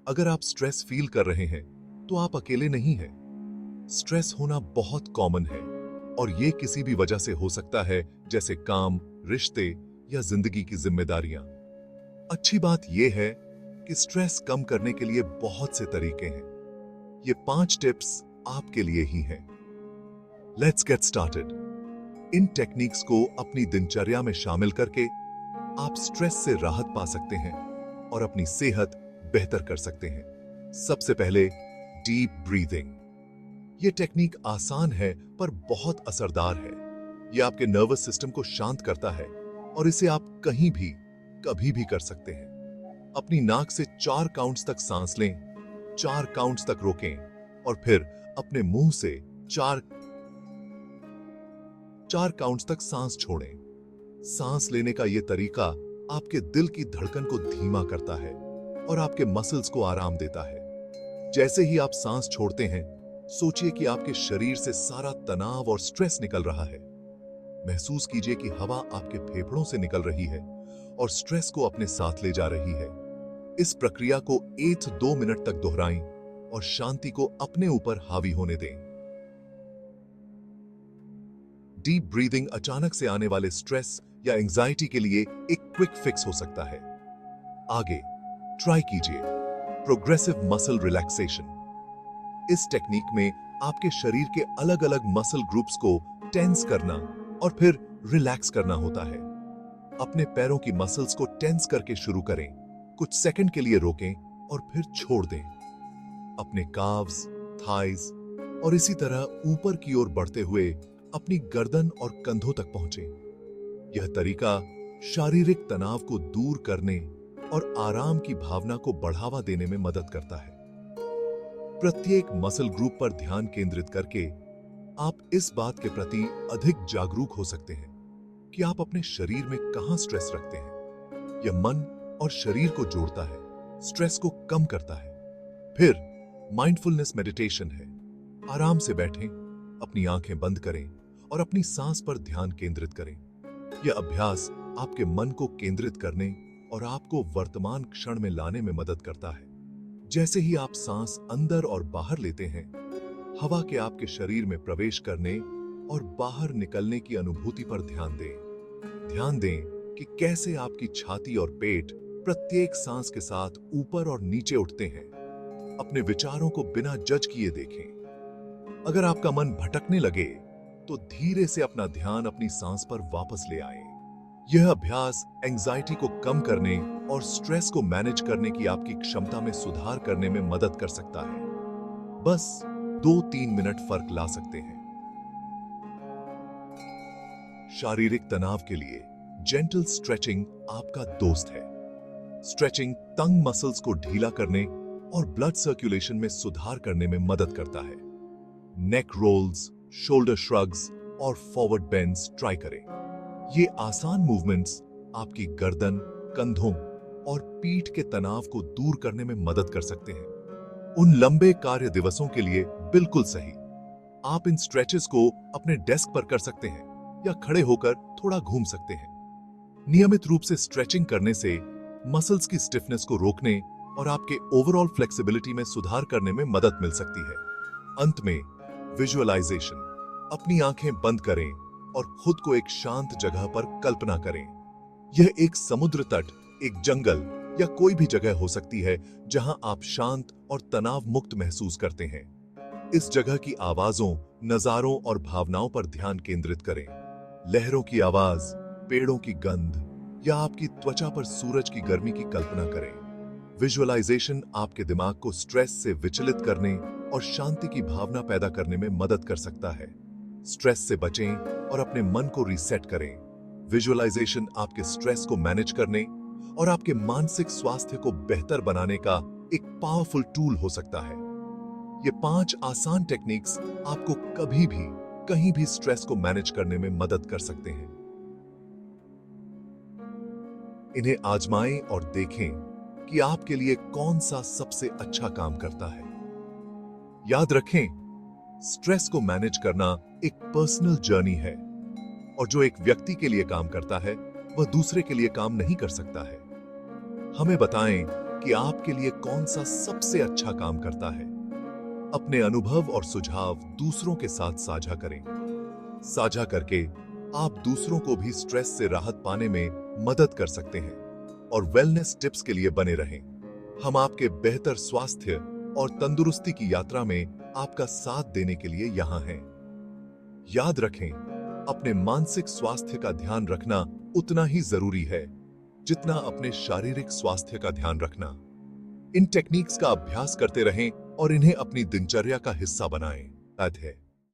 अगर आप stress feel कर रहे हैं तो आप अकेले नहीं हैं। स्ट्रेस होना बहुत कॉमन है और ये किसी भी वजह से हो सकता है, जैसे काम, रिश्ते या जिंदगी की जिम्मेदारियां। अच्छी बात यह है कि स्ट्रेस कम करने के लिए बहुत से तरीके हैं। ये 5 टिप्स आपके लिए ही हैं। Let's get started. In techniques को अपनी दिनचर्या में शामिल करके आप स्ट्रेस से राहत पा सकते हैं और अपनी सेहत बेहतर कर सकते हैं। सबसे पहले डीप ब्रीदिंग। यह टेक्निक आसान है पर बहुत असरदार है। यह आपके नर्वस सिस्टम को शांत करता है और इसे आप कहीं भी कभी भी कर सकते हैं। अपनी नाक से 4 काउंट्स तक सांस लें, 4 काउंट्स तक रोकें और फिर अपने मुंह से 4 काउंट्स तक सांस छोड़ें। सांस लेने का यह तरीका आपके दिल की धड़कन को धीमा करता है और आपके मसल्स को आराम देता है। जैसे ही आप सांस छोड़ते हैं, सोचिए कि आपके शरीर से सारा तनाव और स्ट्रेस निकल रहा है। महसूस कीजिए कि हवा आपके फेफड़ों से निकल रही है और स्ट्रेस को अपने साथ ले जा रही है। इस प्रक्रिया को 1 से 2 मिनट तक दोहराएं और शांति को अपने ऊपर हावी होने दें। डीप ब्रीदिंग अचानक से आने वाले स्ट्रेस या एंजाइटी के लिए एक क्विक फिक्स हो सकता है। आगे ट्राई कीजिए प्रोग्रेसिव मसल रिलैक्सेशन। इस टेक्निक में आपके शरीर के अलग अलग मसल ग्रुप्स को टेंस करना और फिर रिलैक्स करना होता है। अपने पैरों की मसल्स को टेंस करके शुरू करें, कुछ सेकंड के लिए रोकें और फिर छोड़ दें। अपने काव्स, थाइज और इसी तरह ऊपर की ओर बढ़ते हुए अपनी गर्दन और कंधों तक पहुंचें। यह तरीका शारीरिक तनाव को दूर करने और आराम की भावना को बढ़ावा देने में मदद करता है। प्रत्येक मसल ग्रुप पर ध्यान केंद्रित करके आप इस बात के प्रति अधिक जागरूक हो सकते हैं कि आप अपने शरीर में कहां स्ट्रेस रखते हैं। यह मन और शरीर को जोड़ता है, स्ट्रेस को कम करता है। फिर माइंडफुलनेस मेडिटेशन है। आराम से बैठें, अपनी आंखें बंद करें और अपनी सांस पर ध्यान केंद्रित करें। यह अभ्यास आपके मन को केंद्रित करने और आपको वर्तमान क्षण में लाने में मदद करता है। जैसे ही आप सांस अंदर और बाहर लेते हैं, हवा के आपके शरीर में प्रवेश करने और बाहर निकलने की अनुभूति पर ध्यान दें। ध्यान दें कि कैसे आपकी छाती और पेट प्रत्येक सांस के साथ ऊपर और नीचे उठते हैं। अपने विचारों को बिना जज किए देखें। अगर आपका मन भटकने लगे तो धीरे से अपना ध्यान अपनी सांस पर वापस ले आएं। यह अभ्यास एंजाइटी को कम करने और स्ट्रेस को मैनेज करने की आपकी क्षमता में सुधार करने में मदद कर सकता है। बस 2-3 मिनट फर्क ला सकते हैं। शारीरिक तनाव के लिए जेंटल स्ट्रेचिंग आपका दोस्त है। स्ट्रेचिंग तंग मसल्स को ढीला करने और ब्लड सर्कुलेशन में सुधार करने में मदद करता है। नेक रोल्स, शोल्डर श्रग्स और फॉरवर्ड बेंड्स ट्राई करें। ये आसान मूवमेंट्स आपकी गर्दन, कंधों और पीठ के तनाव को दूर करने में मदद कर सकते हैं। उन लंबे कार्य दिवसों के लिए बिल्कुल सही। आप इन स्ट्रेचेस को अपने डेस्क पर कर सकते हैं या खड़े होकर थोड़ा घूम सकते हैं। नियमित रूप से स्ट्रेचिंग करने से मसल्स की स्टिफनेस को रोकने और आपके ओवरऑल फ्लेक्सिबिलिटी में सुधार करने में मदद मिल सकती है। अंत में विजुअलाइजेशन। अपनी आंखें बंद करें और खुद को एक शांत जगह पर कल्पना करें। यह एक समुद्र तट, एक जंगल या कोई भी जगह हो सकती है जहां आप शांत और तनाव मुक्त महसूस करते हैं। इस जगह की आवाजों, नजारों और भावनाओं पर ध्यान केंद्रित करें। लहरों की आवाज, पेड़ों की गंध या आपकी त्वचा पर सूरज की गर्मी की कल्पना करें। विजुअलाइजेशन आपके दिमाग को स्ट्रेस से विचलित करने और शांति की भावना पैदा करने में मदद कर सकता है। स्ट्रेस से बचें और अपने मन को रीसेट करें। विजुअलाइजेशन आपके स्ट्रेस को मैनेज करने और आपके मानसिक स्वास्थ्य को बेहतर बनाने का एक पावरफुल टूल हो सकता है। ये 5 आसान टेक्निक्स आपको कभी भी, कहीं भी स्ट्रेस को मैनेज करने में मदद कर सकते हैं। इन्हें आजमाएं और देखें कि आपके लिए कौन सा सबसे अच्छा काम करता है। याद रखें, स्ट्रेस को मैनेज करना एक पर्सनल जर्नी है और जो एक व्यक्ति के लिए काम करता है, वह दूसरे के लिए काम नहीं कर सकता है। हमें बताएं कि आपके लिए कौन सा सबसे अच्छा काम करता है। अपने अनुभव और सुझाव दूसरों के साथ साझा करें। साझा करके आप दूसरों को भी स्ट्रेस से राहत पाने में मदद कर सकते हैं और वेलनेस टिप्स के लिए बने रहें। हम आपके बेहतर स्वास्थ्य और तंदुरुस्ती की यात्रा में आपका साथ देने के लिए यहाँ हैं। याद रखें, अपने मानसिक स्वास्थ्य का ध्यान रखना उतना ही जरूरी है जितना अपने शारीरिक स्वास्थ्य का ध्यान रखना। इन टेक्निक्स का अभ्यास करते रहें और इन्हें अपनी दिनचर्या का हिस्सा बनाएं। है